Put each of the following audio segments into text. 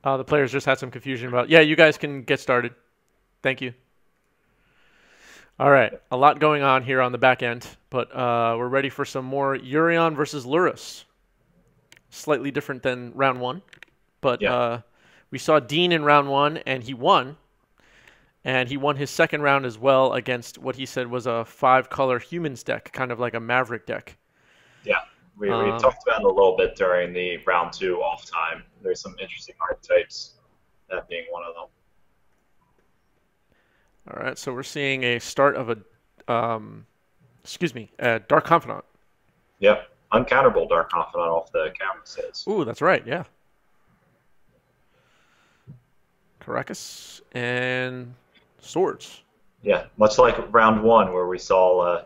The players just had some confusion about. Yeah, you guys can get started. Thank you. All right, a lot going on here on the back end, but we're ready for some more Yorion versus Lurrus. Slightly different than round one, but we saw Dean in round one, and he won. And he won his second round as well against what he said was a 5-color humans deck, kind of like a Maverick deck. Yeah, we talked about it a little bit during the round 2 off time. There's some interesting archetypes, that being one of them. All right, so we're seeing a start of a, a Dark Confidant. Yep, uncounterable Dark Confidant off the camera says. Ooh, that's right, yeah. Caracas and Swords. Yeah, much like round 1 where we saw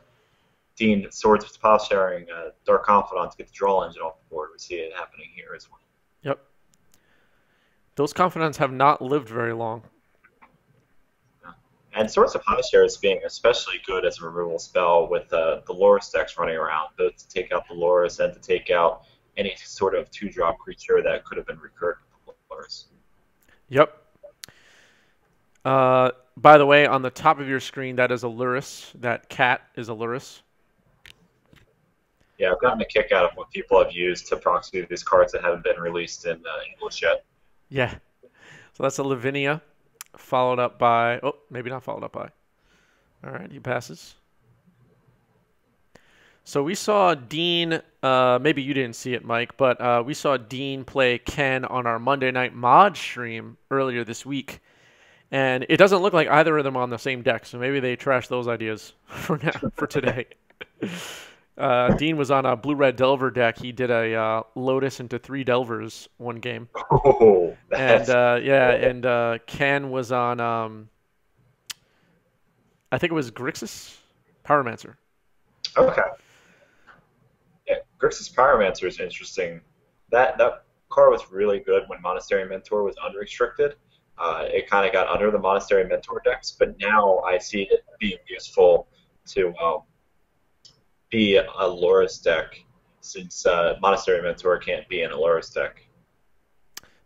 Dean Swords with Pile Sharing Dark Confidant to get the draw engine off the board. We see it happening here as well. Yep. Those Confidants have not lived very long. And Swords of Plowshare is being especially good as a removal spell with the Lurrus decks running around, both to take out the Lurrus and to take out any sort of 2-drop creature that could have been recurred with the Lurrus. Yep. By the way, on the top of your screen, that is a Lurrus. That cat is a Lurrus. Yeah, I've gotten a kick out of what people have used to proxy these cards that haven't been released in English yet. Yeah. So that's a Lavinia, followed up by... Oh, maybe not followed up by. All right, he passes. So we saw Dean... maybe you didn't see it, Mike, but we saw Dean play Ken on our Monday Night Mod stream earlier this week. And it doesn't look like either of them are on the same deck, so maybe they trashed those ideas for today. Dean was on a blue-red Delver deck. He did a Lotus into 3 Delvers one game. Oh, and Ken was on I think it was Grixis Pyromancer. Okay. Yeah, Grixis Pyromancer is interesting. That card was really good when Monastery Mentor was unrestricted. It kind of got under the Monastery Mentor decks, but now I see it being useful to be a Lurrus deck, since Monastery Mentor can't be in a Lurrus deck.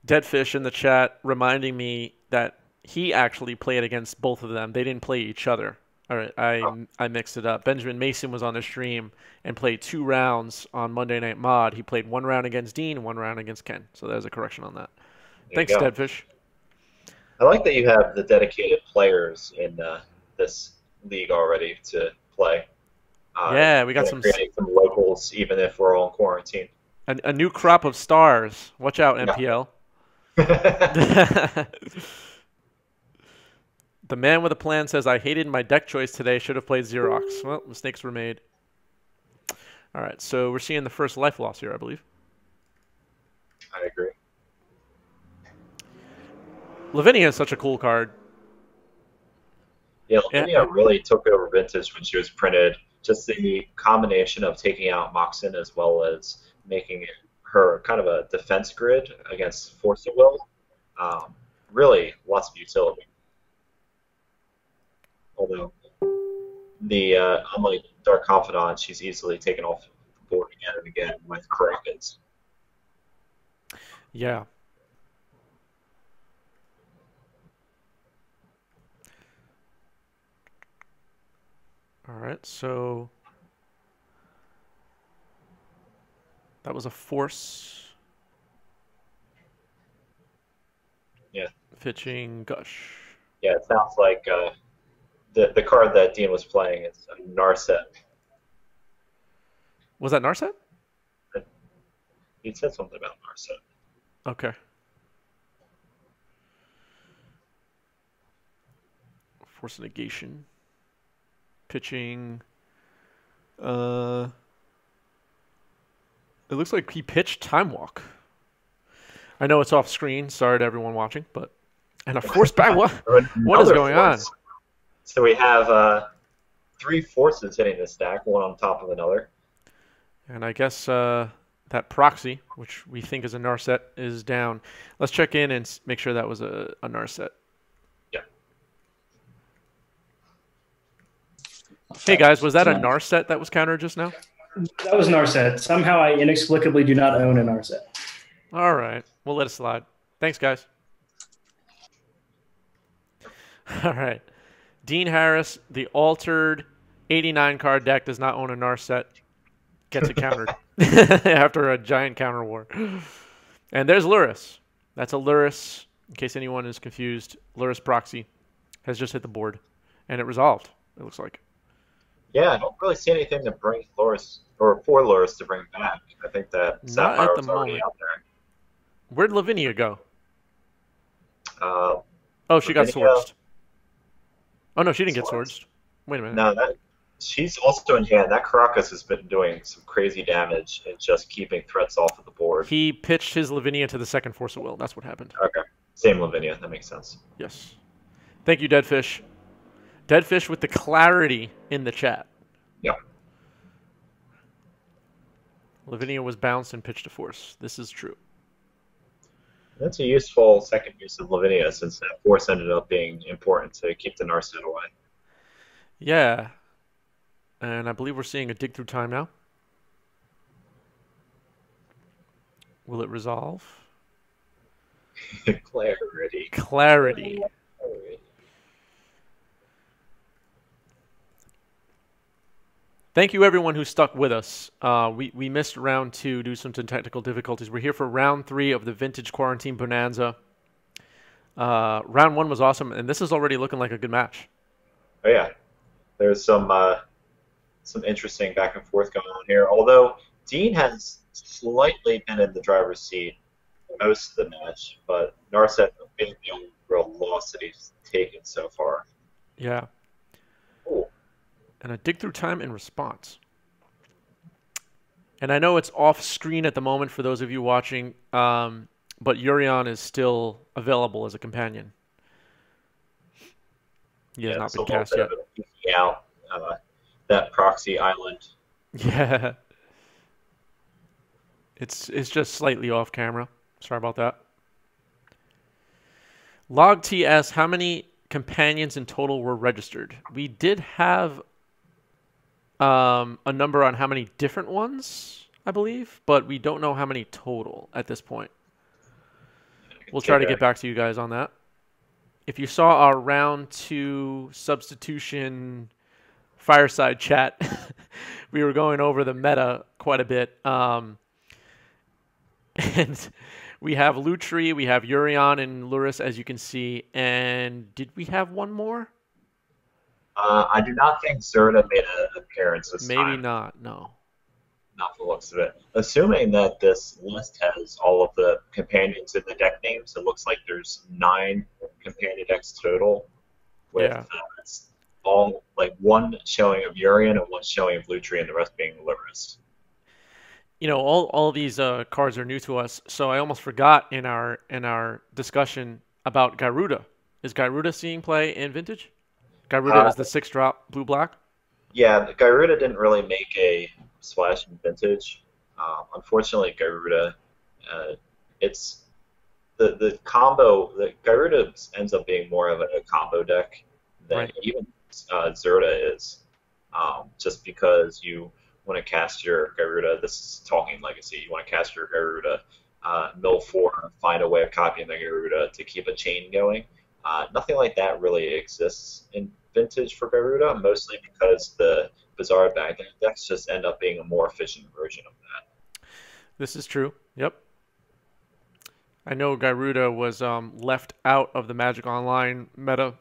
Deadfish in the chat reminding me that he actually played against both of them. They didn't play each other. All right, I mixed it up. Benjamin Mason was on the stream and played 2 rounds on Monday Night Mod. He played 1 round against Dean and 1 round against Ken. So there's a correction on that. Thanks, Deadfish. I like that you have the dedicated players in this league already to play. Yeah, we got some locals, even if we're all in quarantine. A new crop of stars. Watch out, MPL. The man with a plan says, I hated my deck choice today. Should have played Xerox. Well, mistakes were made. All right, so we're seeing the first life loss here, I believe. I agree. Lavinia is such a cool card. Yeah, Lavinia really took over Vintage when she was printed. Just the combination of taking out Moxen as well as making her kind of a defense grid against Force of Will. Really, lots of utility. Although, unlike Dark Confidant, she's easily taken off the board again and again with Caracas. Yeah. All right, so that was a Force. Yeah. Pitching Gush. Yeah, it sounds like the card that Dean was playing is Narset. Was that Narset? He said something about Narset. Okay. Force Negation. Pitching. It looks like he pitched Time Walk. I know it's off screen. Sorry to everyone watching, but and a force back. What is going on? So we have 3 forces hitting this stack, one on top of another. And I guess that proxy, which we think is a Narset, is down. Let's check in and make sure that was a Narset. Hey guys, was that a Narset that was countered just now? That was Narset. Somehow I inexplicably do not own a Narset. All right, we'll let it slide. Thanks, guys. All right. Dean Harris, the altered 89 card deck does not own a Narset. Gets it countered after a giant counter war. And there's Lurrus. That's a Lurrus. In case anyone is confused, Lurrus Proxy has just hit the board. And it resolved, it looks like. Yeah, I don't really see anything to bring Lurrus, or for Lurrus to bring back. I think that Not at the Sapphire's already moment. out there. Where'd Lavinia go? Uh, Oh, she got Lavinia- swords. Oh, no, she didn't get Swords? swords. Wait a minute. No, she's also in hand. That Caracas has been doing some crazy damage and just keeping threats off of the board. He pitched his Lavinia to the second Force of Will. That's what happened. Okay, same Lavinia. That makes sense. Yes. Thank you, Deadfish. Deadfish with the clarity in the chat. Yep. Lavinia was bounced and pitched to Force. This is true. That's a useful second use of Lavinia, since that force ended up being important to keep the Narset away. Yeah. And I believe we're seeing a dig through time now. Will it resolve? Clarity. Clarity. Thank you, everyone who stuck with us. We missed round 2 due to some technical difficulties. We're here for round 3 of the Vintage Quarantine Bonanza. Round 1 was awesome, and this is already looking like a good match. Oh yeah, there's some interesting back and forth going on here. Although Dean has slightly been in the driver's seat most of the match, but Narset being the only real loss that he's taken so far. Yeah. Ooh. And a dig through time in response. And I know it's off screen at the moment for those of you watching, but Yorion is still available as a companion. He has not been cast yet. Out that proxy island. Yeah. It's just slightly off camera. Sorry about that. Log TS, how many companions in total were registered? We did have a number on how many different ones, I believe, but we don't know how many total at this point. We'll try to get back to you guys on that. If you saw our round 2 substitution fireside chat, we were going over the meta quite a bit. And we have Lutri, we have Yorion and Lurrus, as you can see. And did we have one more? I do not think Zerda made an appearance this time. Maybe not, no. Not the looks of it. Assuming that this list has all of the companions in the deck names, it looks like there's 9 companion decks total, with all like one showing of Yorion and one showing of Lutri, and the rest being Lurrus. You know, all these cards are new to us, so I almost forgot in our discussion about Garuda. Is Garuda seeing play in Vintage? Garuda is the 6-drop blue-black? Yeah, Garuda didn't really make a splash in Vintage. Unfortunately, Garuda, it's the combo. The Garuda ends up being more of a combo deck than even Zerda is, just because you want to cast your Garuda. This is talking legacy. You want to cast your Garuda, mill 4, find a way of copying the Garuda to keep a chain going. Nothing like that really exists in Vintage for Garuda, mostly because the Bizarre Baghdad decks just end up being a more efficient version of that. This is true. Yep. I know Garuda was left out of the Magic Online meta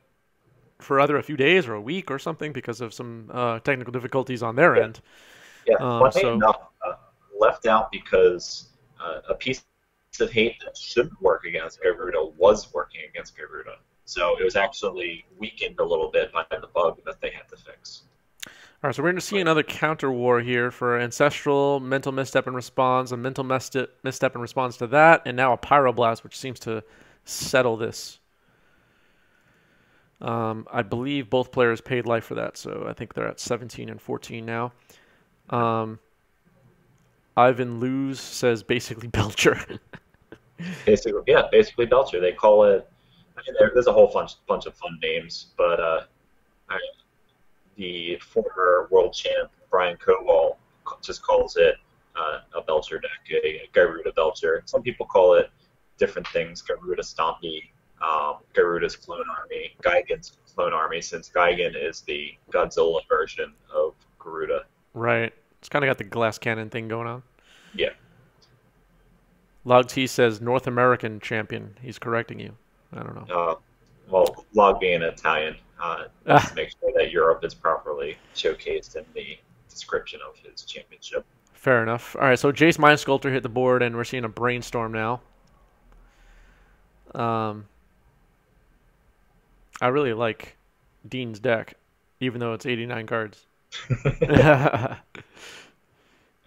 for either a few days or a week or something because of some technical difficulties on their end. Yeah, funny enough, left out because a piece of hate that shouldn't work against Garuda was working against Garuda. So it was actually weakened a little bit by the bug that they had to fix. All right, so we're going to see another counter war here for Ancestral, Mental Misstep and Response, a Mental Misstep in response to that, and now a Pyroblast, which seems to settle this. I believe both players paid life for that, so I think they're at 17 and 14 now. Ivan Luz says basically Belcher. Basically Belcher. They call it. I mean, there's a whole bunch of fun names, but the former world champ Brian Kowal just calls it a Belcher deck, a Garuda Belcher. Some people call it different things: Garuda Stompy, Garuda's Clone Army, Geigen's clone army since Gigan is the Godzilla version of Garuda. Right. It's kind of got the glass cannon thing going on. Yeah. Log T says North American champion. He's correcting you. I don't know. Well, Log being Italian, wants to make sure that Europe is properly showcased in the description of his championship. Fair enough. All right, so Jace Mind Sculptor hit the board, and we're seeing a Brainstorm now. I really like Dean's deck, even though it's 89 cards. I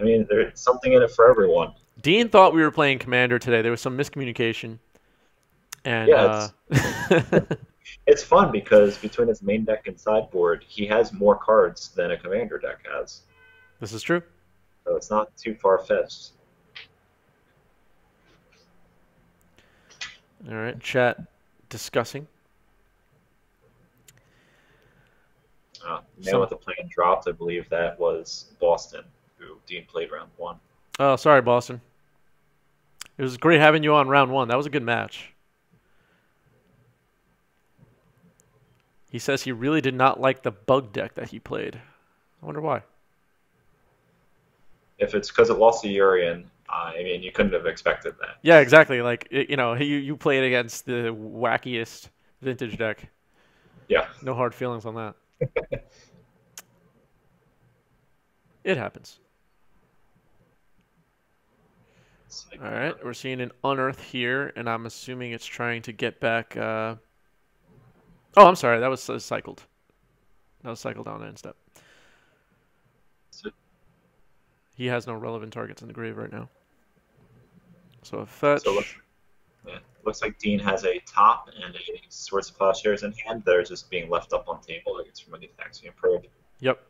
mean, there's something in it for everyone. Dean thought we were playing Commander today. There was some miscommunication. And yeah, it's fun because between his main deck and sideboard, he has more cards than a Commander deck has. This is true. So it's not too far-fetched. All right, chat discussing. With the plan dropped, I believe that was Boston, who Dean played round 1. Oh, sorry, Boston. It was great having you on round 1. That was a good match. He says he really did not like the bug deck that he played. I wonder why. If it's because it lost to Yorion, I mean, you couldn't have expected that. Yeah, exactly. Like, you played against the wackiest vintage deck. Yeah. No hard feelings on that. It happens. All right, we're seeing an Unearth here, and I'm assuming it's trying to get back... Oh, I'm sorry. That was cycled. That was cycled down end step. He has no relevant targets in the grave right now. So a fetch. So looks like Dean has a top and a Swords of Plowshares in hand. They're just being left up on table. I guess from the Axiom Probe. Yep.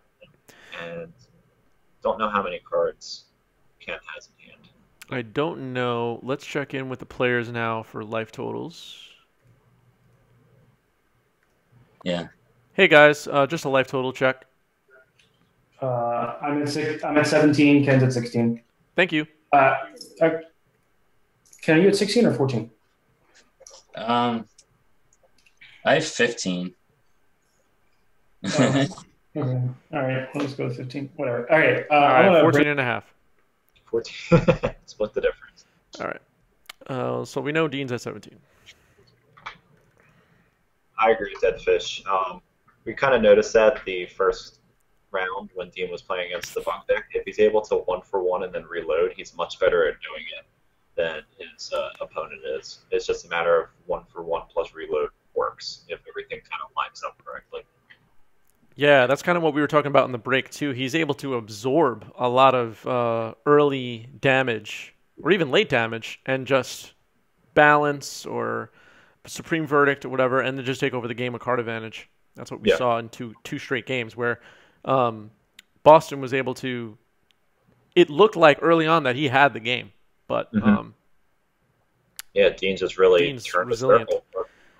And don't know how many cards Ken has in hand. I don't know. Let's check in with the players now for life totals. Yeah. Hey guys, just a life total check. I'm at 17. Ken's at 16. Thank you. Ken, are you at 16 or 14? I have 15. Okay. All right, let's go with 15. Whatever. All right. All right, 14 and a half. 14. Split the difference. All right. So we know Dean's at 17. I agree with Deadfish. We kind of noticed that the first round when Dean was playing against the Buck deck. If he's able to 1-for-1 and then reload, he's much better at doing it than his opponent is. It's just a matter of 1-for-1 plus reload works if everything kind of lines up correctly. Yeah, that's kind of what we were talking about in the break, too. He's able to absorb a lot of early damage, or even late damage, and just balance or Supreme Verdict or whatever, and then just take over the game with card advantage. That's what we saw in two straight games, where Boston was able to... It looked like early on that he had the game, but... yeah, Dean just really turned a circle,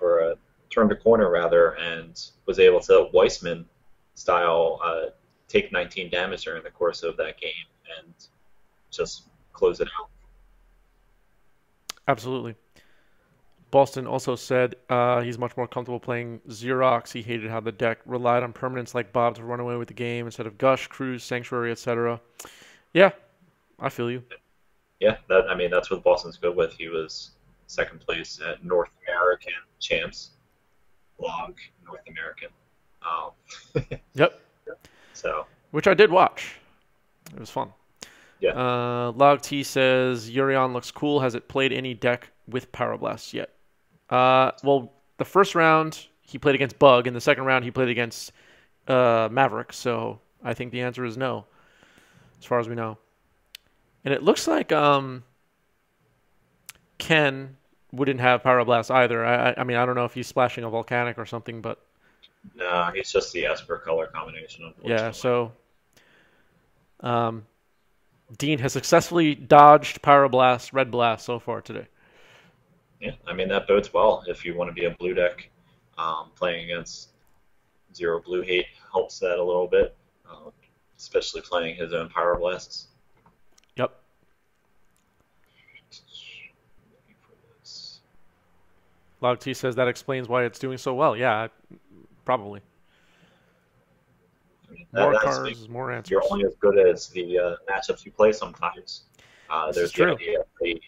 or turned a corner, rather, and was able to Weissman style take 19 damage during the course of that game and just close it out. Absolutely. Boston also said he's much more comfortable playing Xerox. He hated how the deck relied on permanents like Bob to run away with the game instead of Gush, Cruise, Sanctuary, etc. Yeah, I feel you. Yeah, that's what Boston's good with. He was second place at North American Champs. Log North American. Yep. So. Which I did watch. It was fun. Yeah. Log T says Yorion looks cool. Has it played any deck with Power Blast yet? Well, the first round he played against Bug, and the second round he played against Maverick. So I think the answer is no, as far as we know. And it looks like Ken wouldn't have Power Blast either. I mean, I don't know if he's splashing a Volcanic or something, but... No, he's just the Esper color combination, unfortunately. Yeah, so... Dean has successfully dodged Power Blast, Red Blast so far today. Yeah, I mean, that bodes well if you want to be a blue deck. Playing against Zero Blue Hate helps that a little bit, especially playing his own Power Blasts. Yep. Log T says that explains why it's doing so well. Yeah, Probably. I mean, More that's cards, more answers. you're only as good as the matchups you play sometimes. This There's is the true. idea of the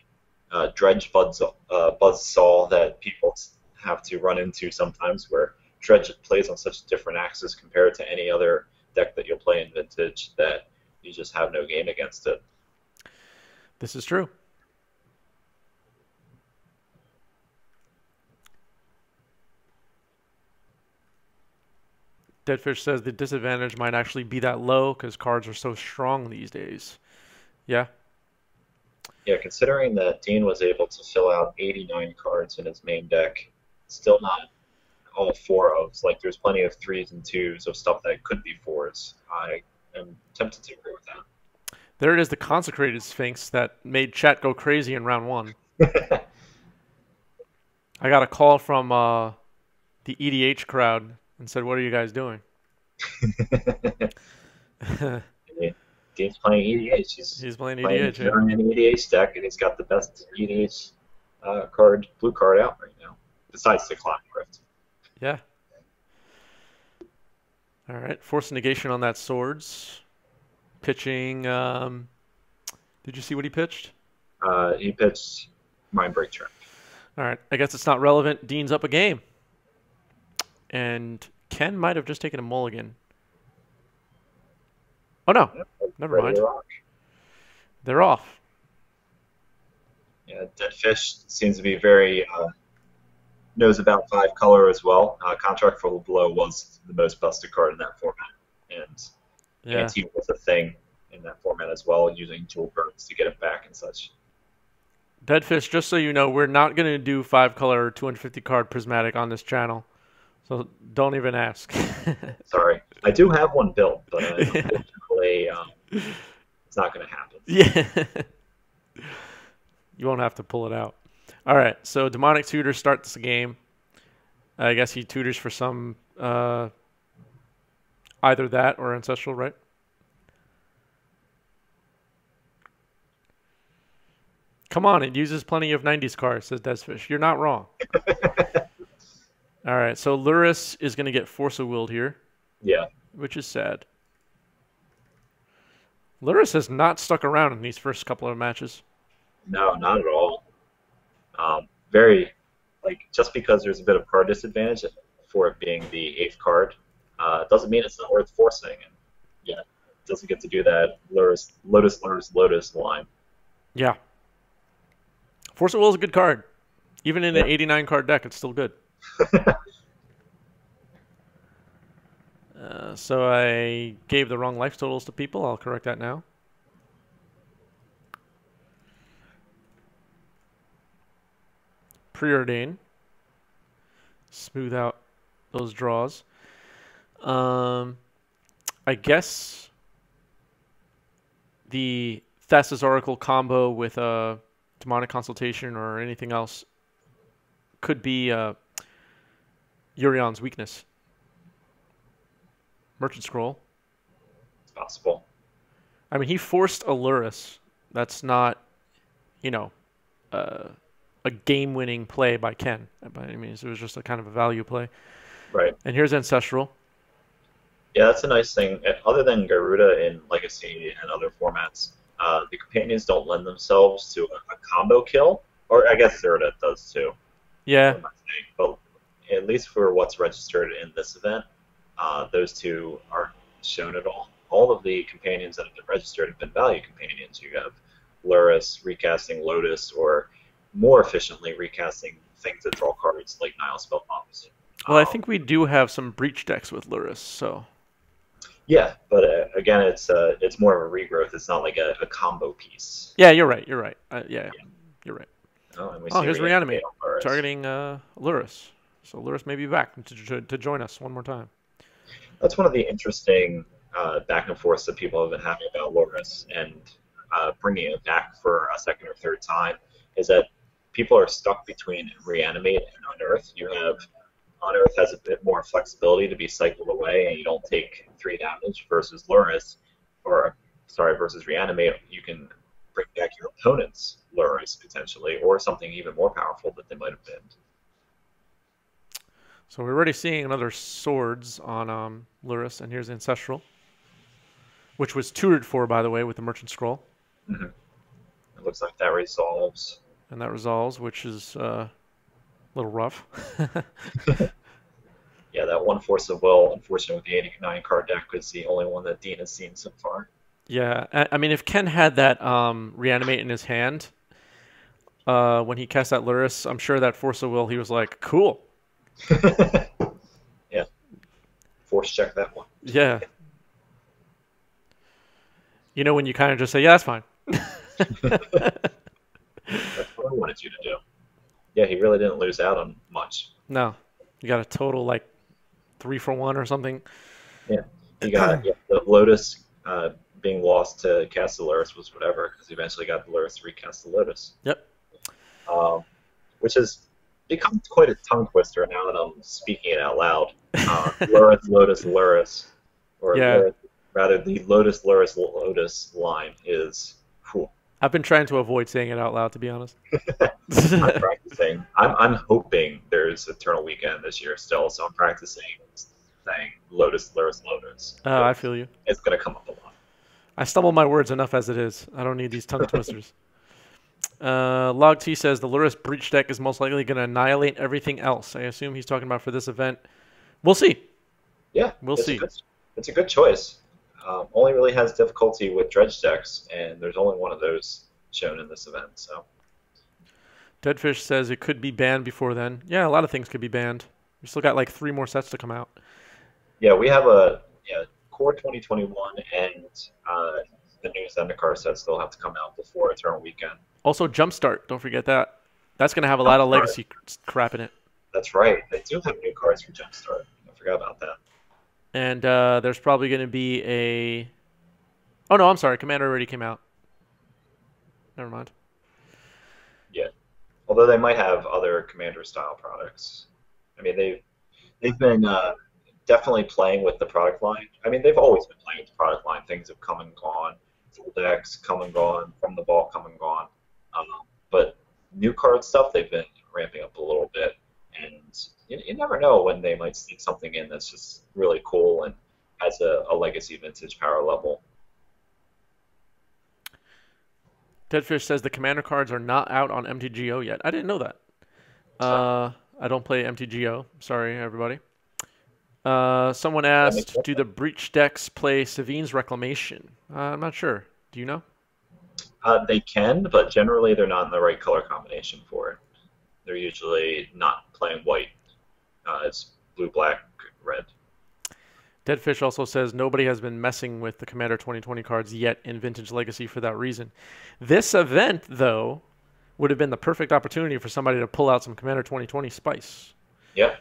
Dredge Buzzsaw that people have to run into sometimes, where Dredge plays on such different axes compared to any other deck that you'll play in Vintage that you just have no game against it. This is true. Deadfish says the disadvantage might actually be that low because cards are so strong these days. Yeah. Yeah, considering that Dean was able to fill out 89 cards in his main deck, still not all four of. Like, there's plenty of threes and twos of stuff that could be fours. I am tempted to agree with There it is, the Consecrated Sphinx that made chat go crazy in round 1. that. I got a call from the EDH crowd and said, "What are you guys doing?" Dean's playing EDH. He's playing playing EDH. Yeah. an EDH deck, and he's got the best EDH blue card out right now, besides the Clock Rift. Yeah. All right. Force negation on that swords. Pitching. Did you see what he pitched? He pitched Mindbreak Trap. All right. I guess it's not relevant. Dean's up a game. And Ken might have just taken a mulligan. Oh, no. Yep, Never ready mind. to rock. They're off. Yeah, Deadfish seems to be very knows about 5-color as well. Contract for Blow was the most busted card in that format, and Yeah. Anti was a thing in that format as well, using Jewel Birds to get it back and such. Deadfish, just so you know, we're not going to do 5-color 250 card prismatic on this channel. So don't even ask. Sorry, I do have one built, but unfortunately, it's not going to happen. Yeah. You won't have to pull it out. All right, so Demonic Tutor starts the game. I guess he tutors for some either that or Ancestral, right? Come on, it uses plenty of 90s cards, says Deadfish. You're not wrong. All right, so Lurrus is going to get Force of Willed here. Yeah. Which is sad. Lurrus has not stuck around in these first couple of matches. No, not at all. Very, just because there's a bit of card disadvantage for it being the 8th card, doesn't mean it's not worth forcing. And yeah, it doesn't get to do that Lotus line. Yeah. Force of Will is a good card. Even in an 89 card deck, it's still good. So I gave the wrong life totals to people. I'll correct that now. Preordain. Smooth out those draws. I guess the Thassa's Oracle combo with a Demonic Consultation or anything else could be Yorion's weakness. Merchant Scroll. It's possible. I mean, he forced a Lurrus. That's not, a game-winning play by Ken. I mean, it was just a kind of a value play. Right. And here's Ancestral. Yeah, that's a nice thing. Other than Garuda in Legacy and other formats, the companions don't lend themselves to a combo kill. Or I guess Garuda does too. Yeah. But at least for what's registered in this event, those two aren't shown at all. All of the companions that have been registered have been value companions. You have Lurrus recasting Lotus, or more efficiently recasting things that draw cards like Nile Spellbombs. Well, I think we do have some breach decks with Lurrus, so. Yeah, but again, it's more of a regrowth. It's not like a combo piece. Yeah, you're right. You're right. You're right. Oh, Here's Reanimate, targeting Lurrus. So Lurrus may be back to join us one more time. That's one of the interesting back and forths that people have been having about Lurrus, and bringing it back for a second or third time, is that people are stuck between Reanimate and Unearth. You have Unearth has a bit more flexibility to be cycled away, and you don't take 3 damage, versus Lurrus, versus Reanimate. You can bring back your opponent's Lurrus potentially, or something even more powerful that they might have been. So we're already seeing another swords on Lurrus, and here's Ancestral, which was tutored for, by the way, with the Merchant Scroll. Mm-hmm. It looks like that resolves. And that resolves, which is a little rough. Yeah, that one Force of Will, unfortunately, with the 89 card deck, is the only one that Dean has seen so far. Yeah, I mean, if Ken had that reanimate in his hand when he cast that Lurrus, I'm sure that Force of Will, he was like, cool. Yeah. Force check that one. Yeah. You know when you kind of just say, yeah, that's fine. That's what I wanted you to do. Yeah, he really didn't lose out on much. No. You got a total, like, 3 for 1 or something. Yeah. He got the Lotus being lost to cast the Lurrus was whatever, because he eventually got the Lurrus to recast the Lotus. Yep. Which has become quite a tongue twister now that I'm speaking it out loud. Lurrus, Lotus, Lurrus. Or yeah. Lurrus, rather, the Lotus, Lurrus, Lotus line is... Whew. I've been trying to avoid saying it out loud, to be honest. I'm practicing. I'm hoping there's Eternal Weekend this year still, so I'm practicing saying Lotus, Lurrus, Lotus. Oh, I feel you. It's going to come up a lot. I stumble my words enough as it is. I don't need these tongue twisters. Log T says the Lurrus Breach deck is most likely going to annihilate everything else. I assume he's talking about for this event. We'll see. Yeah, we'll see. It's a good choice. Only really has difficulty with dredge decks, and there's only one of those shown in this event. So, Deadfish says it could be banned before then. Yeah, a lot of things could be banned. We still got like 3 more sets to come out. Yeah, we have a Core 2021 and the new Zendikar set still have to come out before Eternal Weekend. Also, Jumpstart. Don't forget that. That's going to have a lot of legacy crap in it. That's right. They do have new cards for Jumpstart. I forgot about that. And there's probably going to be a... Oh, no, I'm sorry. Commander already came out. Never mind. Yeah. Although they might have other Commander-style products. I mean, they've been definitely playing with the product line. I mean, they've always been playing with the product line. Things have come and gone. Full decks come and gone. From the ball come and gone. But new card stuff, they've been ramping up a little bit. And you never know when they might sneak something in that's just really cool and has a legacy vintage power level. Deadfish says the Commander cards are not out on MTGO yet. I didn't know that. I don't play MTGO. Sorry, everybody. Someone asked, do the Breach decks play Savine's Reclamation? I'm not sure. Do you know? They can, but generally they're not in the right color combination for it. They're usually not playing white. It's blue, black, red. Deadfish also says nobody has been messing with the Commander 2020 cards yet in Vintage Legacy for that reason. This event, though, would have been the perfect opportunity for somebody to pull out some Commander 2020 spice. Yep.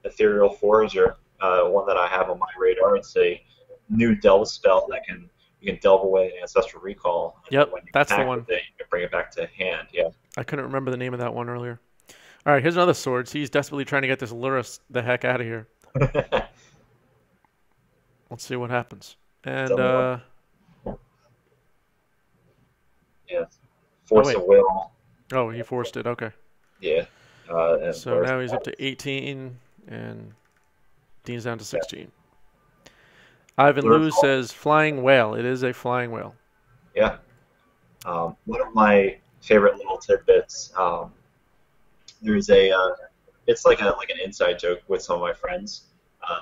Ethereal Forager, one that I have on my radar. It's a new delve spell that you can delve away an Ancestral Recall. Yep, that's the one. You can bring it back to hand, yeah. I couldn't remember the name of that one earlier. All right, here's another Swords. He's desperately trying to get this Lurrus the heck out of here. Let's see what happens. And, yeah, Force of Will. Oh, he forced it. Okay. Yeah. So now he's up to 18, and Dean's down to 16. Ivan Lou says Flying Whale. It is a Flying Whale. Yeah. One of my favorite little tidbits. There's it's like an inside joke with some of my friends.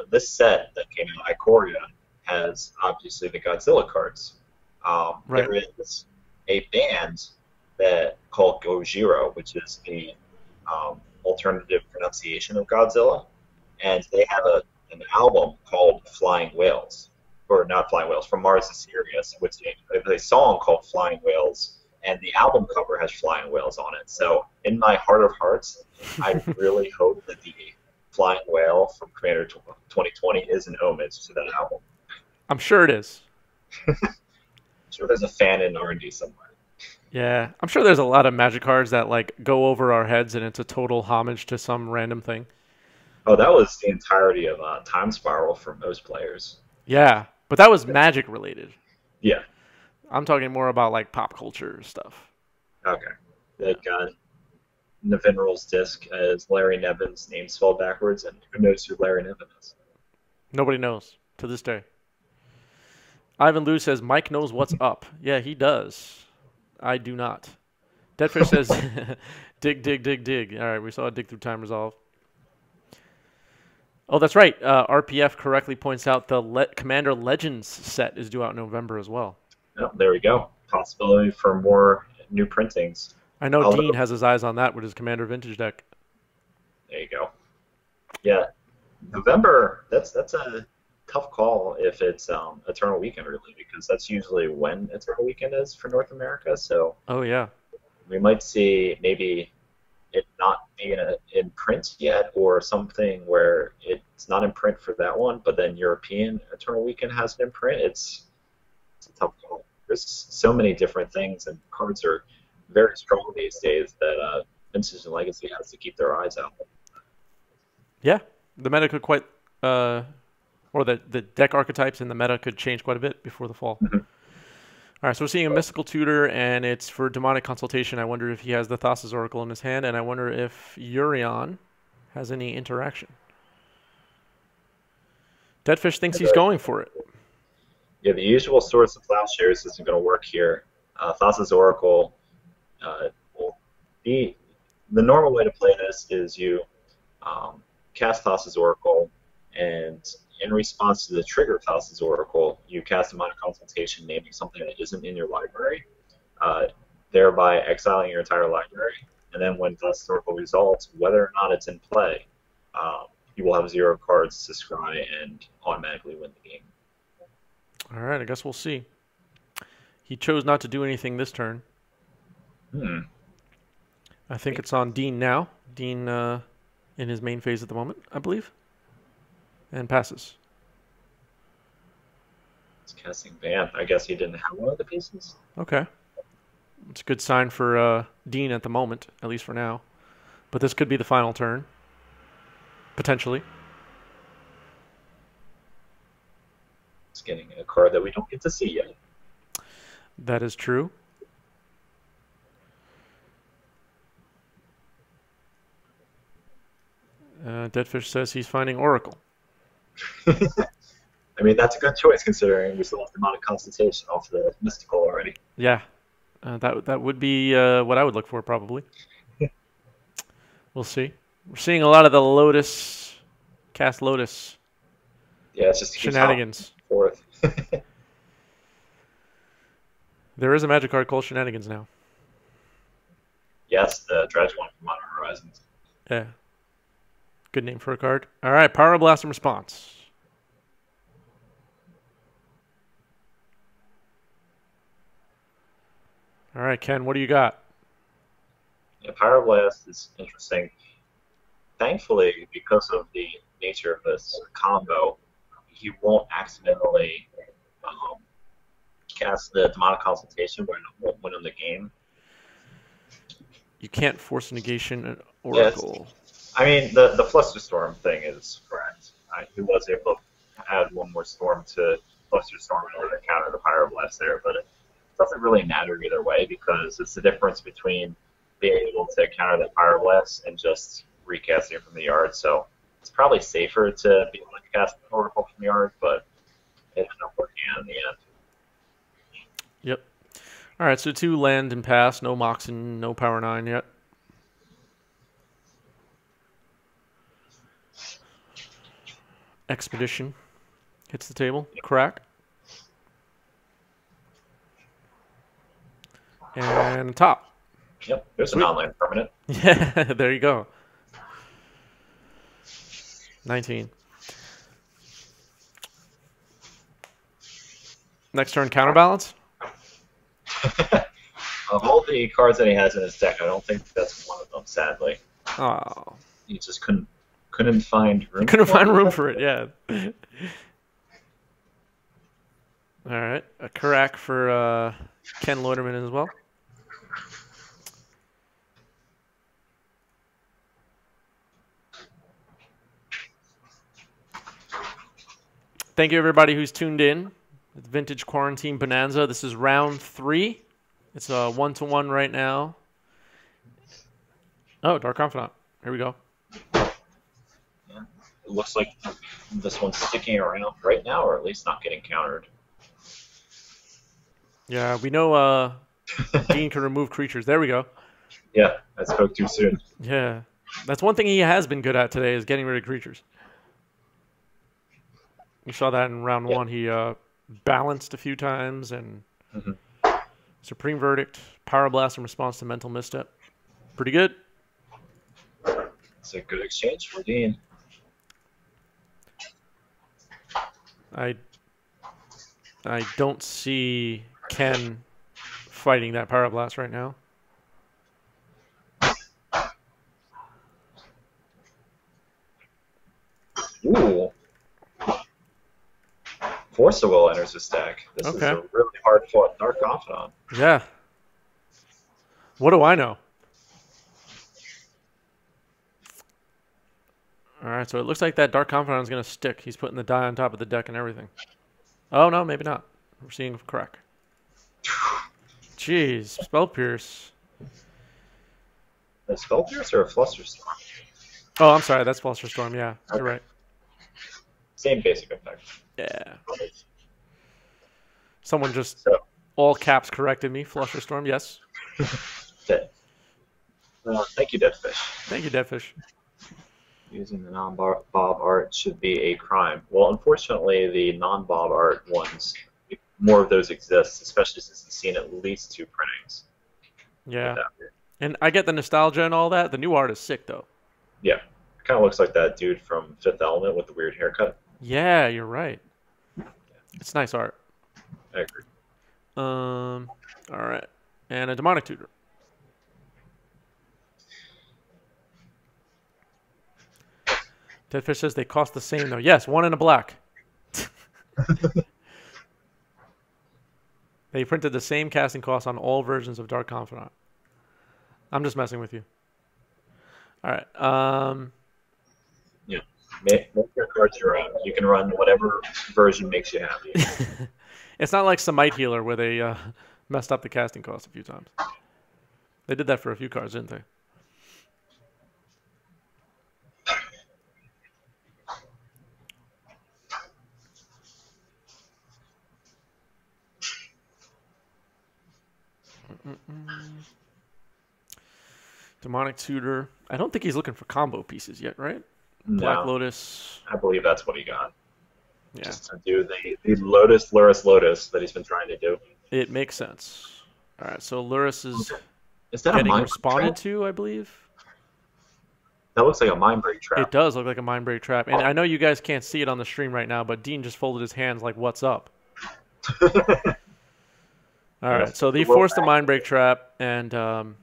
This set that came out, Ikoria, has obviously the Godzilla cards. Right. There is a band called Gojira, which is the alternative pronunciation of Godzilla, and they have an album called Flying Whales, or not Flying Whales, From Mars to Sirius, which is a song called Flying Whales, and the album cover has flying whales on it. So in my heart of hearts, I really hope that the Flying Whale from Commander 2020 is an homage to that album. I'm sure it is. I'm sure there's a fan in R&D somewhere. Yeah, I'm sure there's a lot of Magic cards that like go over our heads, and it's a total homage to some random thing. Oh, that was the entirety of Time Spiral for most players. Yeah, but that was Magic related. Yeah. I'm talking more about like pop culture stuff. Okay. Like Navinral's disc as Larry Nevin's name spelled backwards, and who knows who Larry Nevin is? Nobody knows to this day. Ivan Lou says, Mike knows what's up. Yeah, he does. I do not. Deadfish says, dig, dig, dig, dig. All right, we saw a dig through time resolve. Oh, that's right. RPF correctly points out the Commander Legends set is due out in November as well. Oh, there we go. Possibility for more new printings. I know Dean has his eyes on that with his Commander Vintage deck. There you go. Yeah, November. That's a tough call if it's Eternal Weekend really, because that's usually when Eternal Weekend is for North America. So. Oh yeah. We might see maybe it not be in print yet, or something where it's not in print for that one, but then European Eternal Weekend has it in print. It's a tough call. There's so many different things, and cards are very strong these days that Vintage and Legacy has to keep their eyes out. Yeah, the meta could quite, or the deck archetypes in the meta could change quite a bit before the fall. Mm-hmm. All right, so we're seeing a Mystical Tutor, and it's for Demonic Consultation. I wonder if he has the Thassa's Oracle in his hand, and I wonder if Yorion has any interaction. Deadfish thinks he's going for it. Yeah, the usual Swords of Plowshares isn't going to work here. Thassa's Oracle, the normal way to play this is you cast Thassa's Oracle, and in response to the trigger of Thassa's Oracle, you cast a Demonic Consultation naming something that isn't in your library, thereby exiling your entire library. And then when Thassa's Oracle resolves, whether or not it's in play, you will have 0 cards to scry and automatically win the game. All right, I guess we'll see. He chose not to do anything this turn. I think it's on Dean now. Dean in his main phase at the moment, I believe. And passes. It's casting Ban. I guess he didn't have one of the pieces. Okay. It's a good sign for Dean at the moment, at least for now. But this could be the final turn. Potentially. It's getting a card that we don't get to see yet. That is true. Deadfish says he's finding Oracle. I mean, that's a good choice considering we still have Demonic Consultation off the Mystical already. Yeah, that would be what I would look for probably. We'll see. We're seeing a lot of the Lotus, cast Lotus. Yeah, it's just shenanigans. Fourth. There is a Magic card called Shenanigans now. Yes, the tragic one from Modern Horizons. Yeah. Good name for a card. All right, Power Blast and Response. All right, Ken, what do you got? Yeah, Pyroblast is interesting. Thankfully, because of the nature of this combo, he won't accidentally cast the Demonic Consultation when it won't win him the game. You can't force negation an Oracle. Yes. I mean, the Flusterstorm thing is correct. He was able to add one more storm to Flusterstorm in order to counter the Pyroblast there, but it doesn't really matter either way because it's the difference between being able to counter the Pyroblast and just recasting it from the yard. So it's probably safer to be able to cast an Oracle from the yard, but it ended up working out in the end. Yep. All right, so 2 land and pass, no Moxen, no Power 9 yet. Expedition hits the table, crack. And top. Yep, there's a non-land permanent. Yeah, there you go. 19. Next turn, counterbalance. Of all the cards that he has in his deck, I don't think that's one of them, sadly. Oh. He just couldn't find room. Couldn't find room for it, yeah. All right, a Karak for Ken Loiterman as well. Thank you, everybody who's tuned in. It's Vintage Quarantine Bonanza. This is round 3. It's a 1-to-1 right now. Oh, Dark Confidant. Here we go. Yeah. It looks like this one's sticking around right now, or at least not getting countered. Yeah, we know Dean can remove creatures. There we go. Yeah, I spoke too soon. Yeah. That's one thing he has been good at today is getting rid of creatures. We saw that in round one. He balanced a few times and Supreme Verdict, Power Blast in response to Mental Misstep. Pretty good. It's a good exchange for Dean. I don't see Ken fighting that Power Blast right now. Ooh. Force of Will enters the stack. This is a really hard fought Dark Confidant. Yeah. What do I know? Alright, so it looks like that Dark Confidant is going to stick. He's putting the die on top of the deck and everything. Oh, no, maybe not. We're seeing crack. Jeez, Spell Pierce. A Spell Pierce or a Flusterstorm? Oh, I'm sorry, that's Flusterstorm, yeah. Okay. You're right. Same basic effect. Yeah. Someone just all caps corrected me. Flusterstorm, yes. Dead. Thank you, Deadfish. Thank you, Deadfish. Using the non-Bob art should be a crime. Well, unfortunately, the non-Bob art ones, more of those exist, especially since it's seen at least 2 printings. Yeah. And I get the nostalgia and all that. The new art is sick, though. Yeah. Kind of looks like that dude from Fifth Element with the weird haircut. Yeah, you're right. It's nice art. I agree. All right. And a Demonic Tutor. Deadfish says they cost the same, though. Yes, 1 and a black. They printed the same casting cost on all versions of Dark Confidant. I'm just messing with you. All right. Yeah. Make your cards your own. You can run whatever version makes you happy. It's not like Semite Healer where they messed up the casting cost a few times. They did that for a few cards, didn't they? Demonic Tutor. I don't think he's looking for combo pieces yet, right? No, Black Lotus. I believe that's what he got. Yeah. Just to do the Lotus, Lurrus that he's been trying to do. It makes sense. All right, so Lurrus is that getting a responded to, I believe. That looks like a Mind Break trap. It does look like a Mind Break trap. And I know you guys can't see it on the stream right now, but Dean just folded his hands like, what's up? All right, so they forced the Mind Break trap, and the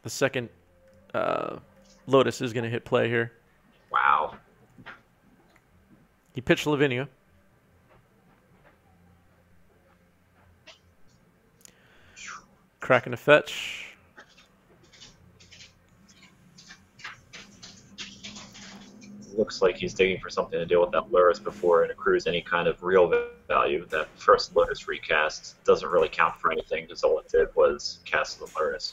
second Lotus is going to hit play here. Wow. He pitched Lavinia. Cracking a fetch. Looks like he's digging for something to deal with that Lurrus before it accrues any kind of real value. That first Lotus recast doesn't really count for anything, because all it did was cast the Lurrus.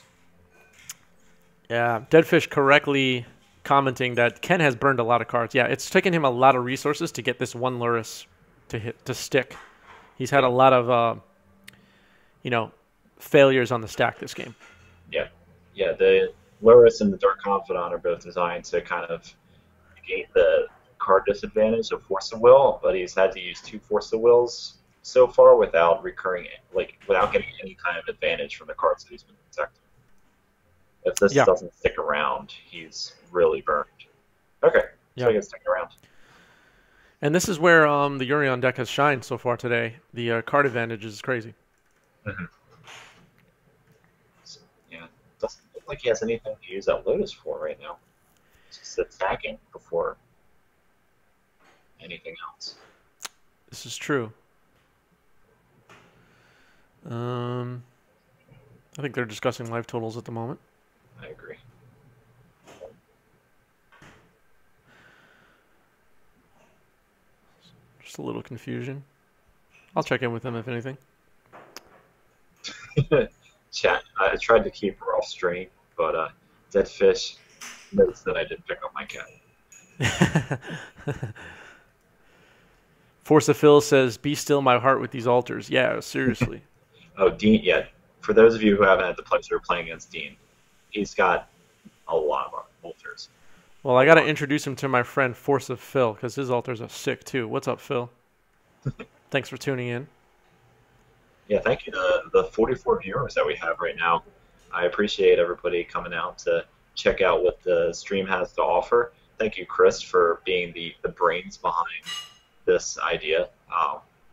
Yeah, Deadfish correctly commenting that Ken has burned a lot of cards. Yeah, it's taken him a lot of resources to get this one Lurrus to stick. He's had a lot of failures on the stack this game. Yeah. Yeah, the Lurrus and the Dark Confidant are both designed to kind of negate the card disadvantage of Force of Will, but he's had to use 2 Force of Wills so far without without getting any kind of advantage from the cards that he's been protecting. If this doesn't stick around, he's really burned. Okay, so he gets sticking around. And this is where the Yorion deck has shined so far today. The card advantage is crazy. Mm-hmm. So, yeah, it doesn't look like he has anything to use that Lotus for right now. It's just attacking before anything else. This is true. I think they're discussing life totals at the moment. I agree. Just a little confusion. I'll check in with them if anything. Chat. I tried to keep her off stream, but Dead Fish notes that I did pick up my cat. Force of Phil says, "Be still my heart with these altars." Yeah, seriously. Oh, Dean, yeah. For those of you who haven't had the pleasure of playing against Dean, he's got a lot of altars. Well, I got to introduce him to my friend Force of Phil because his altars are sick too. What's up, Phil? Thanks for tuning in. Yeah, thank you to the 44 viewers that we have right now. I appreciate everybody coming out to check out what the stream has to offer. Thank you, Chris, for being the brains behind this idea.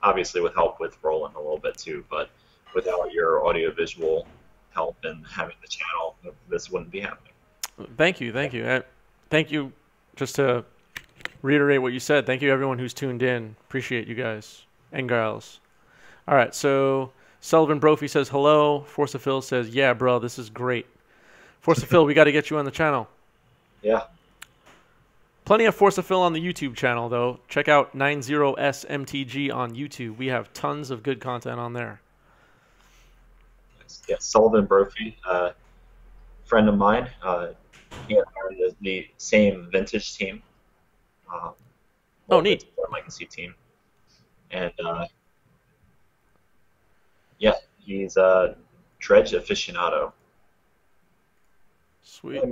Obviously with help with Roland a little bit too, but without your audiovisual help and having the channel, this wouldn't be happening. Thank you, thank you. Thank you, just to reiterate what you said, thank you everyone who's tuned in. Appreciate you guys and girls. All right, so Sullivan Brophy says hello. Force of Phil says, yeah, bro, this is great. Force of Phil, we got to get you on the channel. Yeah. Plenty of Force of Phil on the YouTube channel, though. Check out 90S MTG on YouTube. We have tons of good content on there. Yeah, Sullivan Brophy, friend of mine. He and I are the same vintage team. Oh, neat. Legacy team. And yeah, he's a dredge aficionado. Sweet.